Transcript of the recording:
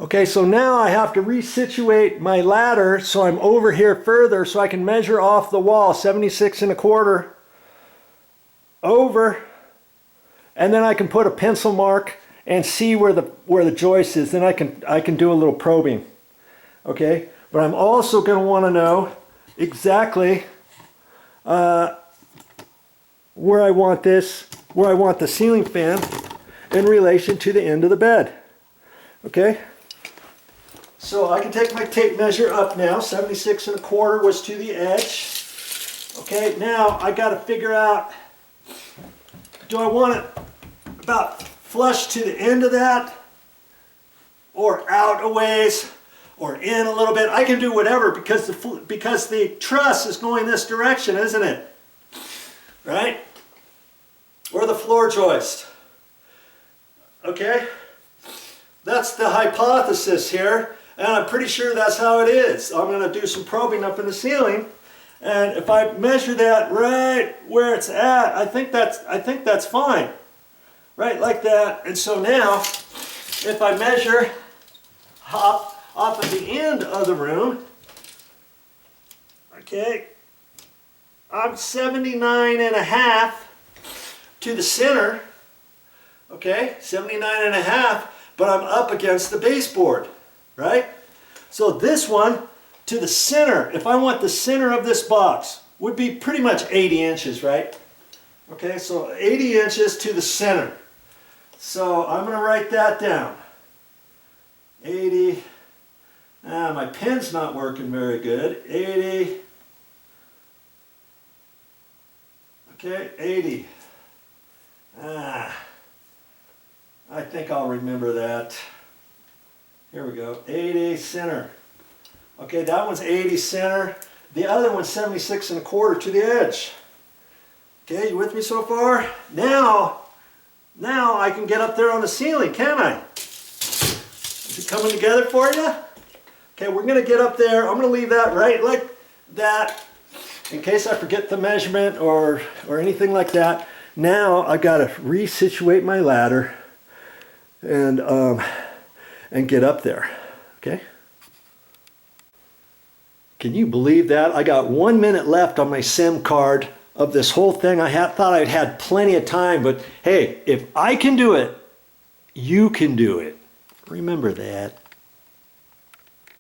Okay, so now I have to resituate my ladder so I'm over here further so I can measure off the wall 76¼ over, and then I can put a pencil mark and see where the joist is. Then I can do a little probing. Okay, but I'm also going to want to know exactly where I want the ceiling fan in relation to the end of the bed. Okay, so I can take my tape measure up now. 76¼ was to the edge. Okay, now I got to figure out, do I want it about flush to the end of that, or out a ways, or in a little bit? I can do whatever because the truss is going this direction, isn't it? Right? Or the floor joist. Okay? That's the hypothesis here, and I'm pretty sure that's how it is. I'm going to do some probing up in the ceiling, and if I measure that right where it's at, I think that's fine. Right, like that. And so now, if I measure off at the end of the room, okay, I'm 79½ to the center, okay, 79½, but I'm up against the baseboard, right? So this one to the center, if I want the center of this box, would be pretty much 80 inches, right? Okay, so 80 inches to the center. So I'm going to write that down. 80, my pen's not working very good. 80, okay, 80. I think I'll remember that. Here we go, 80 center. Okay, that one's 80 center. The other one's 76¼ to the edge. Okay, you with me so far? Now I can get up there on the ceiling, can I? Is it coming together for you? Okay, we're going to get up there. I'm going to leave that right like that in case I forget the measurement or anything like that. Now I got to resituate my ladder and get up there. Okay? Can you believe that? I got 1 minute left on my SIM card of this whole thing. I thought I'd had plenty of time, but hey, if I can do it, you can do it. Remember that.